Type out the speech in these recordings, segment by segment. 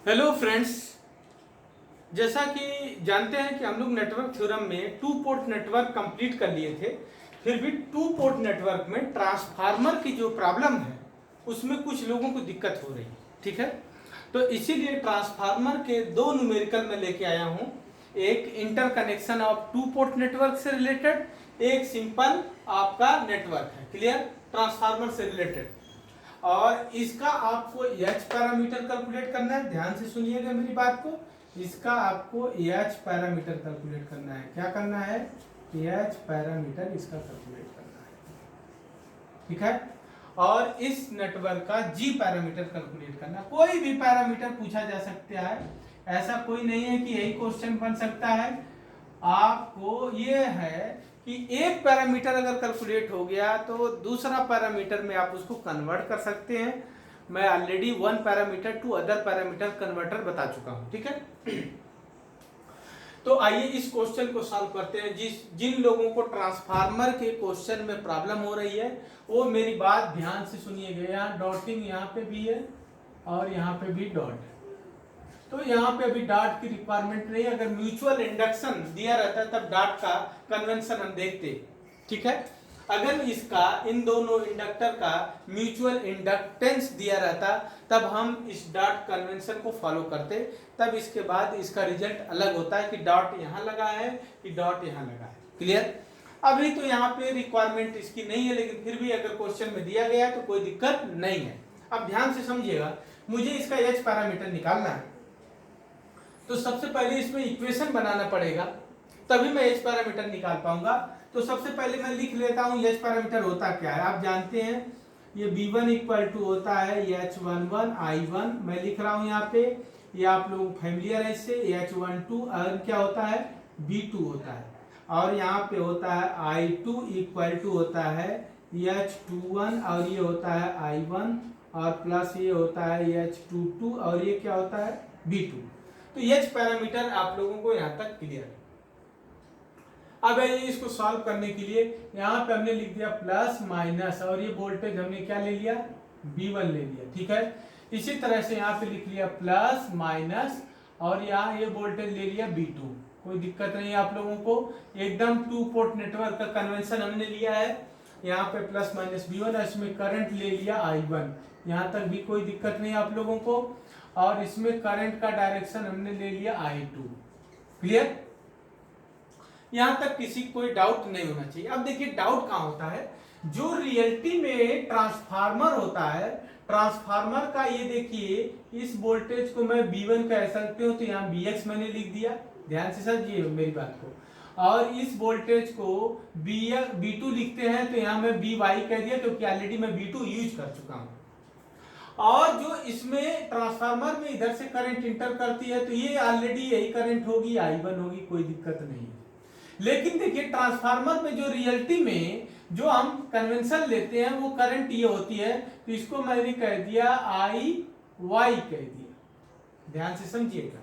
Hello friends, जैसा कि जानते हैं कि हम लोग नेटवर्क थ्योरम में टू पोर्ट नेटवर्क कंप्लीट कर लिए थे। फिर भी टू पोर्ट नेटवर्क में ट्रांसफार्मर की जो प्रॉब्लम है उसमें कुछ लोगों को दिक्कत हो रही है। ठीक है, तो इसीलिए ट्रांसफार्मर के दो न्यूमेरिकल में लेके आया हूँ। एक interconnection of two port network से रिलेटेड, एक सिंपल आपका नेटवर्क है। क्लियर? ट्रांसफार्मर से रिलेटेड। और इसका आपको एच पैरामीटर कैलकुलेट करना है। ध्यान से सुनिएगा मेरी बात को। इसका आपको एच पैरामीटर कैलकुलेट करना है। क्या करना है? एच पैरामीटर इसका कैलकुलेट करना है। ठीक है, और इस नेटवर्क का जी पैरामीटर कैलकुलेट करना। कोई भी पैरामीटर पूछा जा सकता है, ऐसा कोई नहीं है कि यही क्वेश्चन बन सकता है। आपको ये है कि एक पैरामीटर अगर कैलकुलेट हो गया तो दूसरा पैरामीटर में आप उसको कन्वर्ट कर सकते हैं। मैं already one parameter to other parameter converter बता चुका हूं। ठीक है, तो आइए इस क्वेश्चन को सॉल्व करते हैं। जिन लोगों को ट्रांसफार्मर के क्वेश्चन में प्रॉब्लम हो रही है वो मेरी बात ध्यान से सुनिएगा। यहाँ डॉटिंग यहाँ पे भी है और यहाँ पे भी डॉट है, तो यहाँ पे अभी डॉट की रिक्वायरमेंट नहीं है। अगर म्यूचुअल इंडक्शन दिया रहता है तब डॉट का कन्वेंशन हम देखते। ठीक है, अगर इसका इन दोनों इंडक्टर का म्यूचुअल इंडक्टेंस दिया रहता तब हम इस डॉट कन्वेंशन को फॉलो करते। तब इसके बाद इसका रिजल्ट अलग होता है कि डॉट यहाँ लगा है कि डॉट यहाँ लगा है। क्लियर? अभी तो यहाँ पे रिक्वायरमेंट इसकी नहीं है, लेकिन फिर भी अगर क्वेश्चन में दिया गया तो कोई दिक्कत नहीं है। अब ध्यान से समझिएगा, मुझे इसका एच पैरामीटर निकालना है तो सबसे पहले इसमें इक्वेशन बनाना पड़ेगा, तभी मैं एच पैरामीटर निकाल पाऊंगा। तो सबसे पहले मैं लिख लेता हूं एच पैरामीटर होता क्या है। आप जानते हैं ये B1 इक्वल टू होता है H11 I1। मैं लिख रहा हूं यहाँ पे, ये आप लोग फैमिलियर है इससे। H12 और क्या होता है? B2 होता है। और यहाँ पे होता है I2 इक्वल टू होता है H21 और ये होता है I1 और प्लस ये होता है H22 और ये क्या होता है? B2। तो एच पैरामीटर आप लोगों को यहाँ तक क्लियर है। अब इसको सॉल्व करने के लिए यहाँ पे हमने लिख दिया प्लस माइनस, और ये वोल्टेज हमने क्या ले लिया? B1 ले लिया। ठीक है, इसी तरह से यहाँ पे लिख लिया प्लस माइनस और यहाँ ये वोल्टेज ले लिया B2। कोई दिक्कत नहीं है आप लोगों को, एकदम टू पोर्ट नेटवर्क का कन्वेंशन हमने लिया है। यहाँ पे प्लस माइनस B1 इसमें करंट ले लिया I1, यहाँ तक भी कोई दिक्कत नहीं आप लोगों को। और इसमें करंट का डायरेक्शन हमने ले लिया I2। क्लियर? यहां तक किसी कोई डाउट नहीं होना चाहिए। अब देखिए डाउट कहां होता है, जो रियलिटी में ट्रांसफार्मर होता है, ट्रांसफार्मर का ये देखिए, इस वोल्टेज को मैं B1 कह सकते हो तो यहाँ BX मैंने लिख दिया। ध्यान से समझिए मेरी बात को। और इस वोल्टेज को B2 लिखते हैं तो यहाँ मैं BY कह दिया क्योंकि ऑलरेडी मैं B2 यूज कर चुका हूं। और जो इसमें ट्रांसफार्मर में इधर से करंट इंटर करती है तो ये ऑलरेडी यही करंट होगी, I1 होगी, कोई दिक्कत नहीं है। लेकिन देखिए ट्रांसफार्मर में जो रियलिटी में जो हम कन्वेंशन लेते हैं वो करंट ये होती है, तो इसको मैंने कह दिया IY कह दिया। ध्यान से समझिएगा।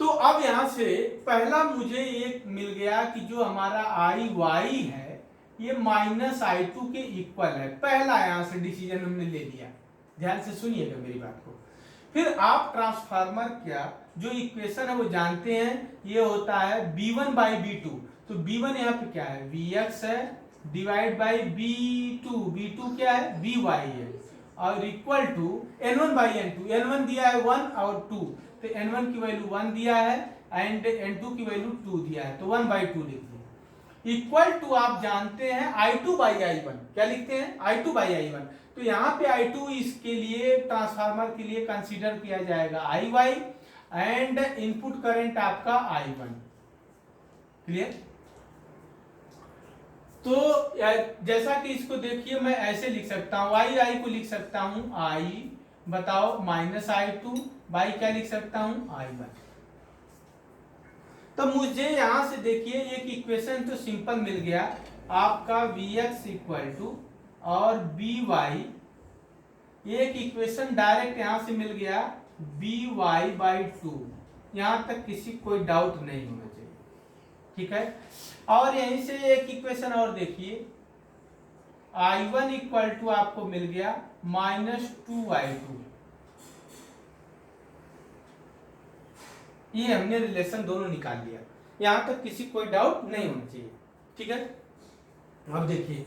तो अब यहां से पहला मुझे एक मिल गया कि जो हमारा IY है ये माइनस I2 के इक्वल है। पहला यहां से डिसीजन हमने ले लिया। ध्यान से सुनिएगा मेरी बात को। फिर आप ट्रांसफार्मर क्या जो इक्वेशन है वो जानते हैं, ये होता है B1 बाई B2। तो B1 यहाँ पे क्या है? Vx है डिवाइड बाई B2। B2 क्या है? Vy है और equal to N1 by N2। N1 दिया है 1 और 2, तो N1 की वैल्यू 1 दिया है एंड N2 की वैल्यू 2 दिया है, तो 1 बाई 2 लिख दिया। इक्वल टू आप जानते हैं I2 बाई I1। क्या लिखते हैं? I2 by I1। तो यहाँ पे I2 इसके लिए ट्रांसफार्मर के लिए कंसीडर किया जाएगा IY एंड इनपुट करंट आपका I1। क्लियर? तो जैसा कि इसको देखिए मैं ऐसे लिख सकता हूं, I को लिख सकता हूं I बताओ माइनस I2 बाई क्या लिख सकता हूं? I1। तो मुझे यहां से देखिए एक इक्वेशन तो सिंपल मिल गया आपका Vx इक्वल टू और By, एक इक्वेशन डायरेक्ट यहां से मिल गया By बाई 2। यहां तक किसी कोई डाउट नहीं होना चाहिए। ठीक है, और यहीं से एक इक्वेशन और देखिए I1 इक्वल टू आपको मिल गया -2I2। ये हमने रिलेशन दोनों निकाल लिया, यहां तक किसी कोई डाउट नहीं होना चाहिए। ठीक है, अब देखिए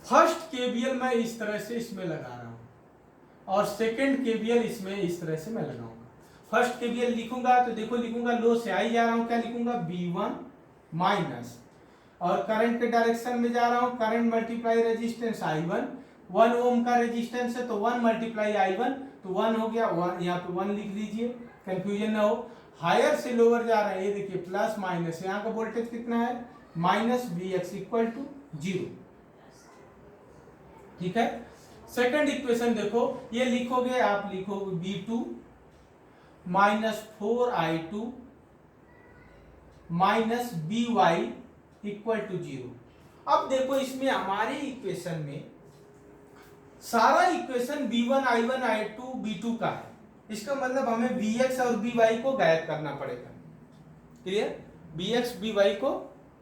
फर्स्ट केवीएल मैं इस तरह से इसमें लगा रहा हूं और सेकंड केवीएल इसमें इस तरह से मैं लगाऊंगा। फर्स्ट केवीएल लिखूंगा तो देखो लिखूंगा लो से आई जा रहा हूं, क्या लिखूंगा V1 माइनस, और करंट के डायरेक्शन में जा रहा हूं, करंट मल्टीप्लाई रेजिस्टेंस I1, 1 ओम का रेजिस्टेंस है तो 1 मल्टीप्लाई I1, तो 1 हो गया, 1 यहाँ पे 1 लिख दीजिए, कंफ्यूजन ना हो। हायर से लोअर जा रहा है, ये देखिए प्लस माइनस, यहाँ का वोल्टेज कितना है माइनस Vx इक्वल टू 0। ठीक है, सेकंड इक्वेशन देखो, ये लिखोगे आप, लिखोगे V2 minus 4I2 minus By equal to 0। अब देखो इसमें हमारे इक्वेशन में सारा equation V1 I1 I2 B2 का है, इसका मतलब हमें Vx और By को गायब करना पड़ेगा। क्लियर, Vx By को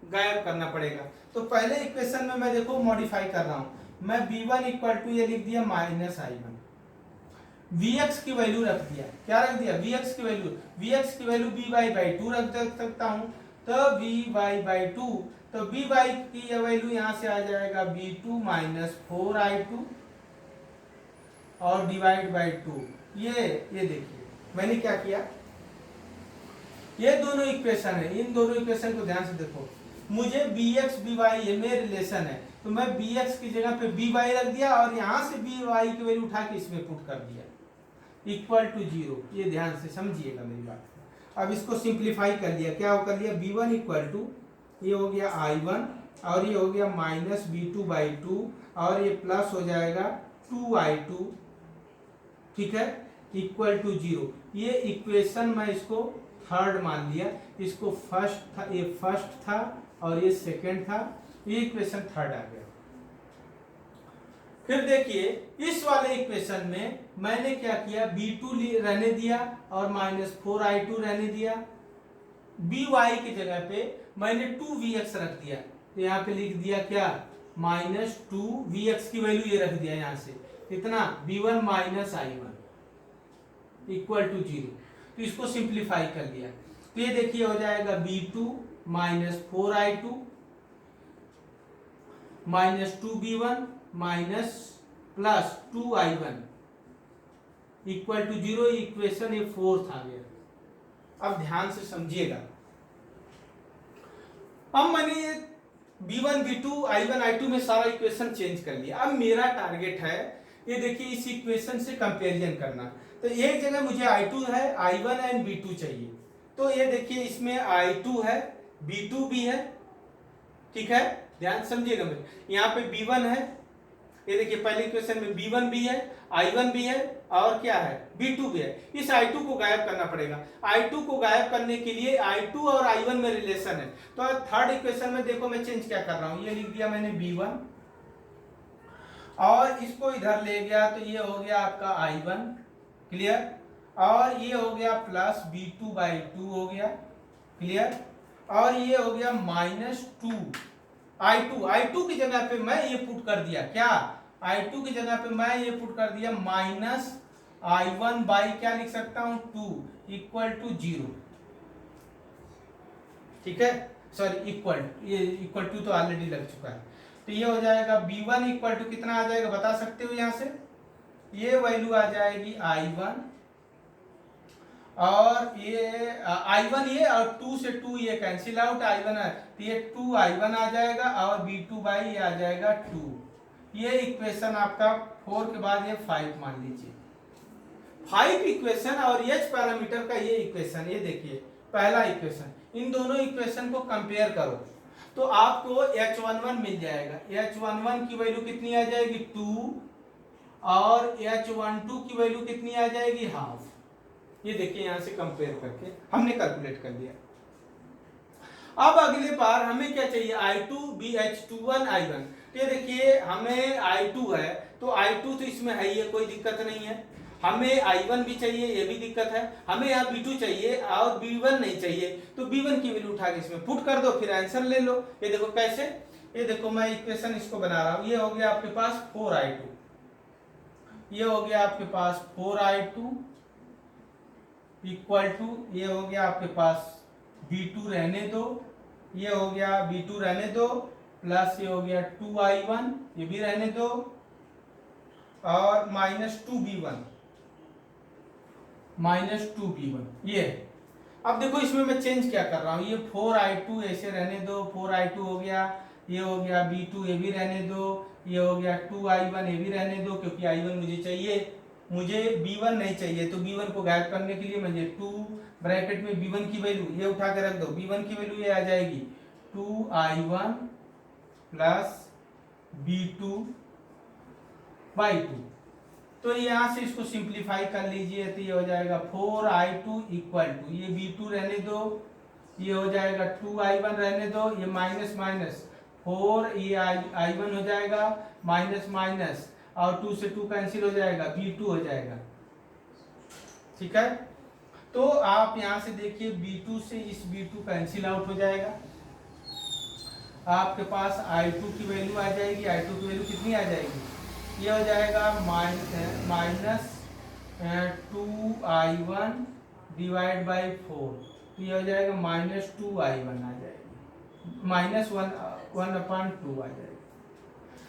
गायब करना पड़ेगा। तो पहले इक्वेशन में मैं देखो मॉडिफाई कर रहा हूं, मैं V1 इक्वल टू ये लिख दिया माइनस I1, Vx की वैल्यू रख दिया, क्या रख दिया Vx की वैल्यू By 2 रख सकता हूं, तो By 2, तो By की वैल्यू यहां से आ जाएगा V2 माइनस 4I2 और डिवाइड बाई 2। ये देखिए मैंने क्या किया, ये दोनों इक्वेशन है, इन दोनों इक्वेशन को ध्यान से देखो, मुझे Bx By ये में रिलेशन है, तो मैं Bx की जगह पे By रख दिया और यहां से By की वैल्यू उठा के इसमें पुट कर दिया इक्वल टू 0। ये ध्यान से समझिएगा मेरी बात। अब इसको सिंप्लीफाई कर लिया, क्या कर लिया V1 इक्वल टू ये हो गया I1 और ये हो गया माइनस V2 बाई 2 और ये प्लस हो जाएगा 2I2, ठीक है, इक्वल टू 0। ये इक्वेशन मैं इसको थर्ड मान लिया, इसको फर्स्ट था, ये फर्स्ट था और ये सेकंड था, ये इक्वेशन थर्ड आ गया। फिर देखिए इस वाले इक्वेशन में मैंने क्या किया, B2 रहने दिया और माइनस 4I2 रहने दिया, By की जगह पे मैंने 2Vx रख दिया, तो यहाँ पे लिख दिया क्या माइनस 2Vx की वैल्यू ये रख दिया यहाँ से, कितना V1 minus I1 equal to 0। तो इसको सिंप्लीफाई कर लिया, तो ये देखिए हो जाएगा B2 minus 4I2 minus 2B1 minus plus 2I1 equal to 0। Equation ये फोर्थ आ गया। अब ध्यान से समझिएगा, अब मैंने B1 B2 I1 I2 में सारा इक्वेशन चेंज कर लिया। अब मेरा टारगेट है ये देखिए इस इक्वेशन से कंपैरिजन करना। तो एक जगह मुझे I2 है, I1 एंड B2 चाहिए, तो ये देखिए इसमें I2 है, B2 भी है, ठीक है, ध्यान समझिएगा मेरे, यहाँ पे B1 है, ये देखिए पहले इक्वेशन में B1 भी है, I1 भी है और क्या है B2 भी है। इस I2 को गायब करना पड़ेगा। I2 को गायब करने के लिए I2 और I1 में रिलेशन है, तो थर्ड इक्वेशन में देखो मैं चेंज क्या कर रहा हूं, ये लिख दिया मैंने B1 और इसको इधर ले गया तो ये हो गया आपका I1, क्लियर, और ये हो गया प्लस B2 बाई 2 हो गया, क्लियर, और ये हो गया माइनस 2 I2 की जगह पे मैं ये पुट कर दिया, क्या I2 की जगह पे मैं ये पुट कर दिया माइनस I1 बाई क्या लिख सकता हूं 2 इक्वल टू 0, ठीक है, सॉरी इक्वल, ये इक्वल टू तो ऑलरेडी लग चुका है। तो ये हो जाएगा B1 इक्वल टू कितना आ जाएगा बता सकते हो, यहां से ये वैल्यू आ जाएगी I1 और ये I1 ये और 2 से 2 ये कैंसिल आउट, I1 है तो ये 2I1 आ जाएगा और B2 बाई ये आ जाएगा 2। ये इक्वेशन आपका 4 के बाद ये 5 मान लीजिए, 5 इक्वेशन और H पैरामीटर का ये इक्वेशन, ये देखिए पहला इक्वेशन, इन दोनों इक्वेशन को कंपेयर करो तो आपको H11 मिल जाएगा। H11 की वैल्यू कितनी आ जाएगी 2 और H12 की वैल्यू कितनी आ जाएगी हाफ। ये देखिए यहां से कंपेयर करके हमने कैलकुलेट कर दिया। अब अगले बार हमें क्या चाहिए I2 BH21 I1, तो ये देखिए हमें I2 है तो I2 तो इसमें है, ये कोई दिक्कत नहीं है, हमें I1 भी चाहिए, ये भी दिक्कत है, हमें यहाँ B2 चाहिए और B1 नहीं चाहिए, तो B1 की वैल्यू उठा के इसमें पुट कर दो, फिर आंसर ले लो। ये देखो कैसे, ये देखो मैं इक्वेशन इसको बना रहा हूं, ये हो गया आपके पास 4I2, ये हो गया आपके पास 4I2 इक्वल टू, ये हो गया आपके पास B2 रहने दो, ये हो गया B2 रहने दो, प्लस ये हो गया 2I1, ये भी रहने दो, और -2B1, ये। अब देखो इसमें मैं चेंज क्या कर रहा हूँ, ये 4I2 ऐसे रहने दो, 4I2 हो गया, ये हो गया B2 ये भी रहने दो, ये हो गया 2I1 ये भी रहने दो, क्योंकि I1 मुझे चाहिए, मुझे B1 नहीं चाहिए, तो B1 को गायब करने के लिए मुझे 2 ब्रैकेट में B1 की वैल्यू ये उठा के रख दो, B1 की वैल्यू ये आ जाएगी 2I1 प्लस B2/2। तो यहाँ से इसको सिंप्लीफाई कर लीजिए, तो ये हो जाएगा 4I2 इक्वल टू, ये B2 रहने दो, ये हो जाएगा 2I1 रहने दो, ये माइनस माइनस 4, ये I1 हो जाएगा, माइनस माइनस, और 2 से 2 कैंसिल हो जाएगा, B2 हो जाएगा। ठीक है, तो आप यहाँ से देखिए B2 से इस B2 कैंसिल आउट हो जाएगा, आपके पास I2 की वैल्यू आ जाएगी, I2 की वैल्यू कितनी आ जाएगी, ये हो जाएगा माइनस 2I1 डिवाइड बाई 4, तो ये हो जाएगा -2I1 आ जाएगी, -1/2 आ जाएगी।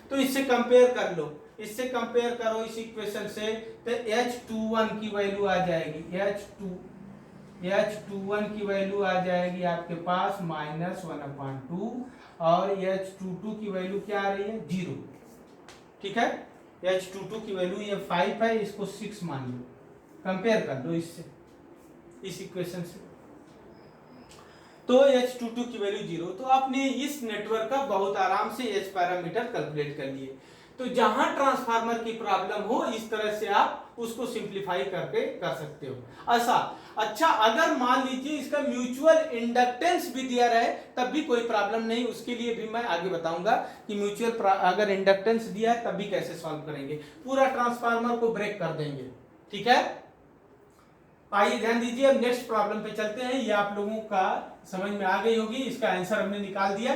तो इससे कंपेयर कर लो, इससे कंपेयर करो इस इक्वेशन से, तो H21 की वैल्यू आ जाएगी, H21 की वैल्यू आ जाएगी आपके पास -1/2, और H22 की वैल्यू क्या आ रही है, 0। ठीक है, H22 की वैल्यू ये 5 है, इसको 6 मान लो, कंपेयर कर दो इससे, इस इक्वेशन से, तो H22 की वैल्यू 0। तो आपने इस नेटवर्क का बहुत आराम से H पैरामीटर कैलकुलेट कर लिए। तो जहां ट्रांसफार्मर की प्रॉब्लम हो, इस तरह से आप उसको सिंप्लीफाई करके कर सकते हो। अच्छा, अगर मान लीजिए इसका म्यूचुअल इंडक्टेंस भी दिया रहे तब भी कोई प्रॉब्लम नहीं, उसके लिए भी मैं आगे बताऊंगा कि म्यूचुअल अगर इंडक्टेंस दिया है तब भी कैसे सॉल्व करेंगे, पूरा ट्रांसफार्मर को ब्रेक कर देंगे। ठीक है, आइए ध्यान दीजिए, अब नेक्स्ट प्रॉब्लम पे चलते हैं। ये आप लोगों का समझ में आ गई होगी, इसका आंसर हमने निकाल दिया।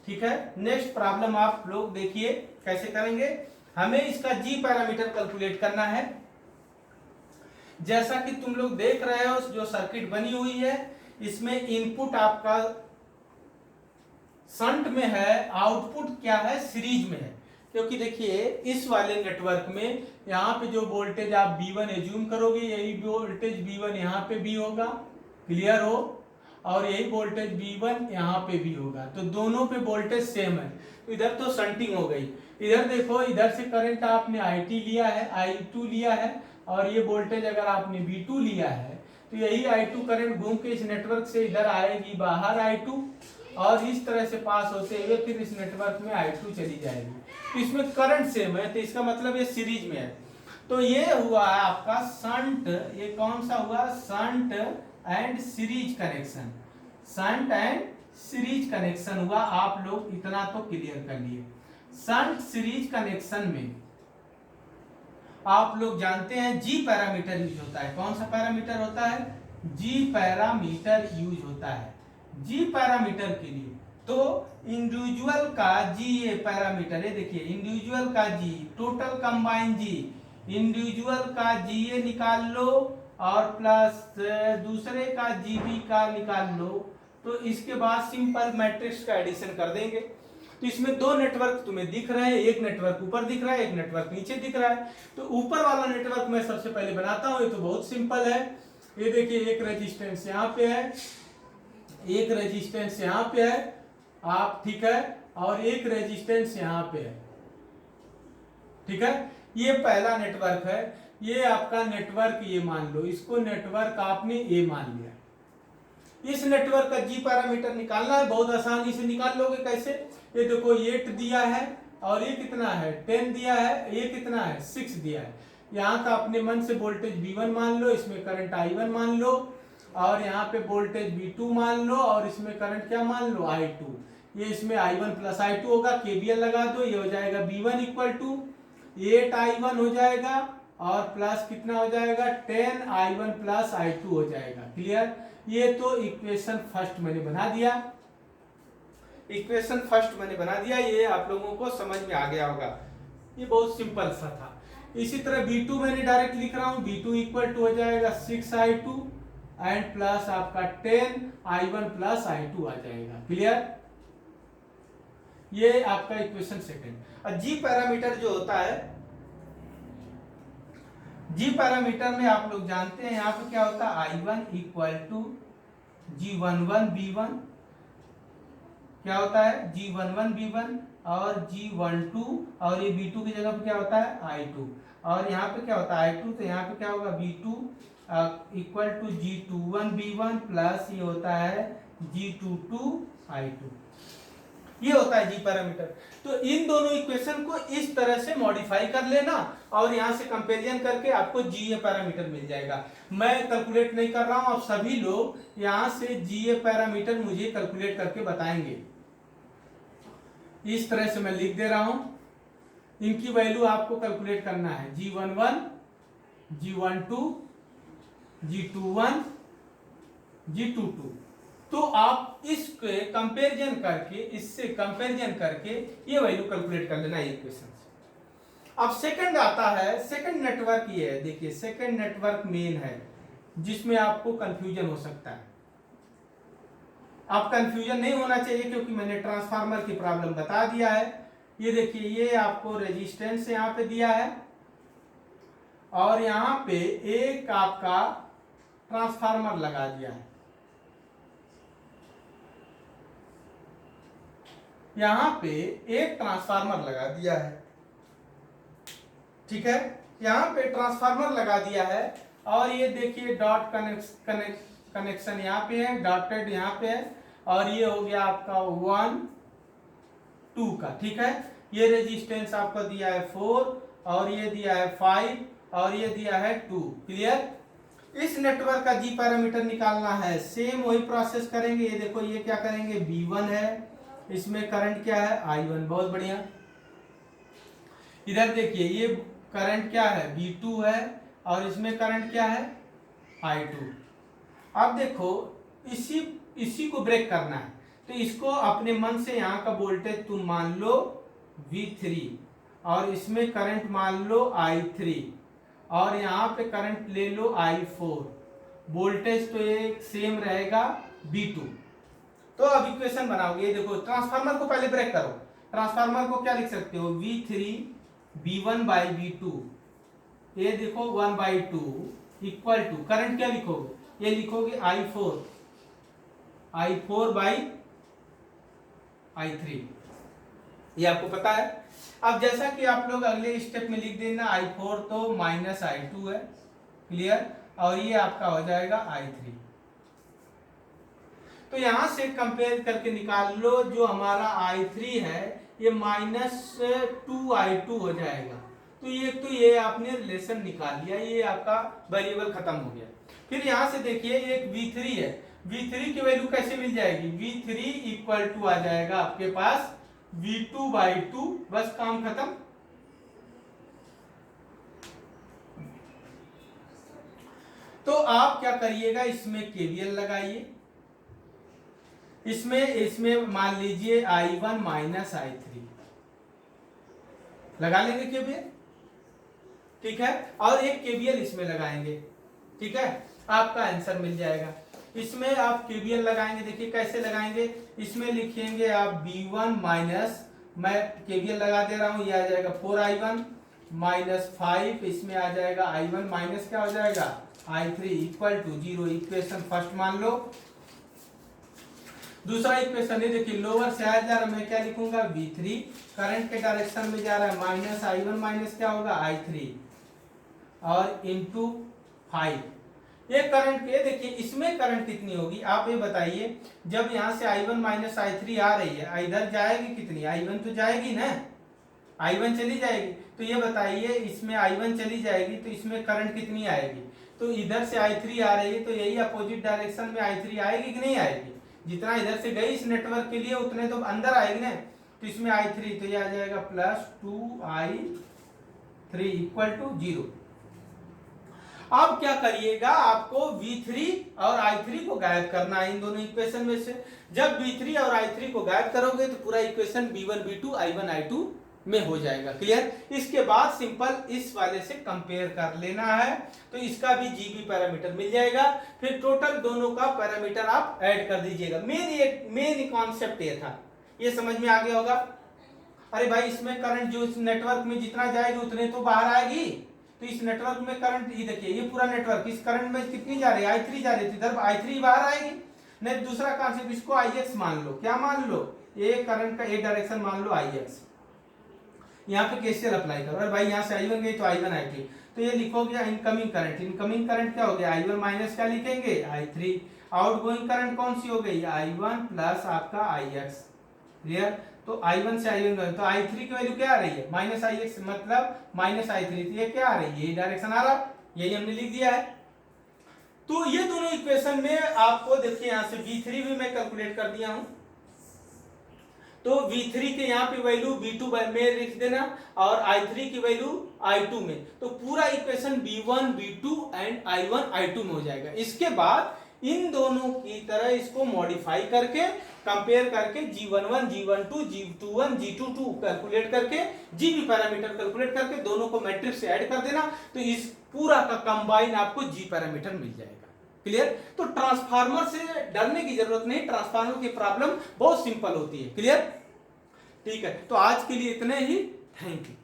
ठीक है, नेक्स्ट प्रॉब्लम आप लोग देखिए कैसे करेंगे। हमें इसका जी पैरामीटर कैलकुलेट करना है। जैसा कि तुम लोग देख रहे हो, जो सर्किट बनी हुई है इसमें इनपुट आपका शंट में है, आउटपुट क्या है, सीरीज में है। क्योंकि देखिए इस वाले नेटवर्क में यहाँ पे जो वोल्टेज आप V1 एज्यूम करोगे, यही वोल्टेज V1 यहाँ पे भी होगा, क्लियर हो, और यही वोल्टेज V1 यहाँ पे भी होगा, तो दोनों पे वोल्टेज सेम है। तो इधर तो शंटिंग हो गई, इधर देखो, इधर से करंट आपने IT लिया है, I2 लिया है, और ये वोल्टेज अगर आपने V2 लिया है, तो यही I2 करंट घूम के इस नेटवर्क से इधर आएगी बाहर I2, और इस तरह से पास होते हुए फिर इस नेटवर्क में I2 चली जाएगी। तो इसमें करंट सेम है, तो इसका मतलब ये सीरीज में है। तो ये हुआ है आपका शंट, ये कौन सा हुआ, shunt and series connection, shunt and series connection हुआ। आप लोग इतना तो क्लियर कर लिए। शंट सीरीज कनेक्शन में आप लोग जानते हैं जी पैरामीटर यूज होता है। कौन सा पैरामीटर होता है, जी पैरामीटर यूज होता है। जी पैरामीटर के लिए तो इंडिविजुअल का जी, ये पैरामीटर है, देखिए इंडिविजुअल का जी, टोटल कंबाइन जी, इंडिविजुअल का जी ये निकाल लो, और प्लस दूसरे का जी बी का निकाल लो, तो इसके बाद सिंपल मैट्रिक्स का एडिशन कर देंगे। तो इसमें दो नेटवर्क तुम्हें दिख रहे हैं, एक नेटवर्क ऊपर दिख रहा है, एक नेटवर्क नीचे दिख रहा है। तो ऊपर वाला नेटवर्क मैं सबसे पहले बनाता हूं, ये तो बहुत सिंपल है। ये देखिए एक रेजिस्टेंस यहाँ पे है, एक रेजिस्टेंस यहाँ पे है आप, ठीक है, और एक रेजिस्टेंस यहाँ पे है। ठीक है, ये पहला नेटवर्क है, ये आपका नेटवर्क ये मान लो, इसको नेटवर्क आपने ए मान लिया। इस नेटवर्क का जी पैरामीटर निकालना है, बहुत आसानी से निकाल लोगे। कैसे, ये देखो 8 दिया है, और ये कितना है 10 दिया है, ये कितना है 6 दिया है। यहाँ का अपने मन से वोल्टेज V1 मान लो, इसमें करंट I1 मान लो, और यहाँ पे वोल्टेज V2 मान लो, और इसमें करंट क्या मान लो I2। ये इसमें I1 प्लस I2 होगा, KVL लगा दो, ये हो जाएगा V1 इक्वल टू 8I1 हो जाएगा, और प्लस कितना हो जाएगा 10I1 प्लस I2 हो जाएगा। क्लियर, ये तो इक्वेशन फर्स्ट मैंने बना दिया, इक्वेशन फर्स्ट मैंने बना दिया, ये आप लोगों को समझ में आ गया होगा, ये बहुत सिंपल सा था। इसी तरह V2 मैंने डायरेक्ट लिख रहा हूँ, V2 इक्वल टू हो जाएगा 6I2 एंड प्लस आपका 10 I1 प्लस I2 आ जाएगा। क्लियर? ये आपका इक्वेशन सेकंड। और जी पैरामीटर जो होता है, जी पैरामीटर में आप लोग जानते हैं यहाँ पे क्या होता है, I1 equal to G11 B1, क्या होता है G11 B1 और G12, और ये B2 की जगह पे क्या होता है I2, और यहाँ पे क्या होता है I2, तो यहाँ पे क्या होगा B2 equal to G21 B1 plus ये होता है G22 I2। ये होता है जी पैरामीटर। तो इन दोनों इक्वेशन को इस तरह से मॉडिफाई कर लेना और यहां से कंपैरिजन करके आपको जीए पैरामीटर मिल जाएगा। मैं कैलकुलेट नहीं कर रहा हूं, अब सभी लोग यहां से जीए पैरामीटर मुझे कैलकुलेट करके बताएंगे। इस तरह से मैं लिख दे रहा हूं, इनकी वैल्यू आपको कैलकुलेट करना है, G11, G12, G21, G22। तो आप इसके कंपैरिजन करके, इससे कंपैरिजन करके ये वैल्यू कैलकुलेट कर लेना इक्वेशन से। अब सेकंड आता है, सेकंड नेटवर्क ये है, देखिए सेकंड नेटवर्क मेन है जिसमें आपको कंफ्यूजन हो सकता है। आप कंफ्यूजन नहीं होना चाहिए क्योंकि मैंने ट्रांसफार्मर की प्रॉब्लम बता दिया है। ये देखिए, ये आपको रेजिस्टेंस यहाँ पे दिया है और यहाँ पे एक आपका ट्रांसफार्मर लगा दिया है। यहां पे एक ट्रांसफार्मर लगा दिया है, ठीक है, यहां पे ट्रांसफार्मर लगा दिया है और ये देखिए डॉट कनेक्शन यहाँ पे है, डॉटेड यहाँ पे है, और ये हो गया आपका 1 2 का, ठीक है। ये रेजिस्टेंस आपको दिया है 4 और ये दिया है 5 और ये दिया है 2। क्लियर? इस नेटवर्क का जी पैरामीटर निकालना है, सेम वही प्रोसेस करेंगे। ये देखो, ये क्या करेंगे, B1 है, इसमें करंट क्या है I1, बहुत बढ़िया। इधर देखिए, ये करंट क्या है B2 है और इसमें करंट क्या है I2। अब देखो, इसी को ब्रेक करना है, तो इसको अपने मन से यहाँ का वोल्टेज तुम मान लो V3 और इसमें करंट मान लो I3 और यहाँ पे करंट ले लो I4। वोल्टेज तो ये सेम रहेगा B2। तो अब इक्वेशन बनाओगे, ये देखो ट्रांसफार्मर को पहले ब्रेक करो। ट्रांसफार्मर को क्या लिख सकते हो, V3 B1 by B2, ये देखो 1/2 इक्वल टू करंट क्या लिखोगे, ये लिखोगे I4 by I3। ये आपको पता है। अब जैसा कि आप लोग अगले स्टेप में लिख देना, I4 तो माइनस I2 है। क्लियर? और ये आपका हो जाएगा I3। तो यहां से कंपेयर करके निकाल लो, जो हमारा I3 है ये -2I2 हो जाएगा। तो ये आपने रिलेशन निकाल लिया, ये आपका वेरिएबल खत्म हो गया। फिर यहां से देखिए, एक V3 है, V3 की वैल्यू कैसे मिल जाएगी, V3 इक्वल टू आ जाएगा आपके पास V2/2, बस काम खत्म। तो आप क्या करिएगा, इसमें KVL लगाइए, इसमें मान लीजिए I1 माइनस I3 लगा लेंगे KVL, ठीक है, और एक KVL इसमें लगाएंगे, ठीक है, आपका आंसर मिल जाएगा। इसमें आप KVL लगाएंगे, देखिए कैसे लगाएंगे, इसमें लिखेंगे आप B1 माइनस, मैं KVL लगा दे रहा हूं, ये आ जाएगा 4I1 माइनस 5, इसमें आ जाएगा I1 माइनस क्या हो जाएगा I3 equal to 0। Equation first मान लो। दूसरा इक्वेशन, ये देखिए लोअर से आया जा रहा है, मैं क्या लिखूंगा V3, करंट के डायरेक्शन में जा रहा है, माइनस I1 माइनस क्या होगा I3 और इनटू 5। ये करंट के देखिए, इसमें करंट कितनी होगी आप ये बताइए, जब यहां से I1 माइनस I3 आ रही है, इधर जाएगी कितनी, I1 तो जाएगी ना, I1 चली जाएगी। तो ये बताइए, इसमें I1 चली जाएगी तो इसमें करंट कितनी आएगी, तो इधर से I3 आ रही है तो यही अपोजिट डायरेक्शन में I3 आएगी कि नहीं आएगी, जितना इधर से गई इस नेटवर्क के लिए उतने तो अंदर आएगी ना। तो इसमें I3, तो ये आ जाएगा प्लस 2I3 इक्वल टू 0। अब क्या करिएगा, आपको V3 और I3 को गायब करना है इन दोनों इक्वेशन में से। जब V3 और I3 को गायब करोगे तो पूरा equation B1 B2 I1 I2 में हो जाएगा। क्लियर? इसके बाद सिंपल इस वाले से कंपेयर कर लेना है, तो इसका भी जीबी पैरामीटर मिल जाएगा। फिर टोटल दोनों का पैरामीटर आप ऐड कर दीजिएगा। मेन कॉन्सेप्ट ये था, ये समझ में आ गया होगा। अरे भाई इसमें करंट जो इस नेटवर्क में जितना जाएगी उतने तो बाहर आएगी, तो इस नेटवर्क में करंट, ये देखिए ये पूरा नेटवर्क, इस करंट में कितनी जा रही है, i3 जा रही है, इधर i3 बाहर आएगी। नहीं, दूसरा कॉन्सेप्ट, इसको ix मान लो। क्या मान लो? ये करंट का एक डायरेक्शन मान लो ix। यहाँ पे केसीएल अप्लाई करो। अरे भाई यहाँ से i1 गई तो i1 i3, तो ये लिखोगे इनकमिंग करंट। इनकमिंग करंट क्या हो गया, i1 माइनस क्या लिखेंगे, i3। आउटगोइंग करंट कौन सी हो गई, i1 प्लस आपका ix। क्लियर? तो i1 से i1 गए तो i3 की वैल्यू क्या आ रही है, माइनस ix, मतलब माइनस i3। तो ये क्या आ रही है, ये डायरेक्शन आ रहा, यही हमने लिख दिया है। तो ये दोनों इक्वेशन में आपको देखिए यहाँ से v3 भी मैं कैलकुलेट कर दिया हूं, तो v3 के यहाँ पे वैल्यू v2 में लिख देना और i3 की वैल्यू i2 में, तो पूरा equation v1 v2 and i1 i2 में हो जाएगा। इसके बाद इन दोनों की तरह इसको मॉडिफाई करके कंपेयर करके g11 g12 g21 g22 calculate करके जीबी पैरामीटर कैलकुलेट करके दोनों को मैट्रिक्स से ऐड कर देना, तो इस पूरा का कंबाइन आपको जी पैरामीटर मिल जाएगा। क्लियर? तो ट्रांसफार्मर से डरने की जरूरत नहीं, ट्रांसफार्मर की प्रॉब्लम बहुत सिंपल होती है। क्लियर? ठीक है, तो आज के लिए इतने ही। Thank you.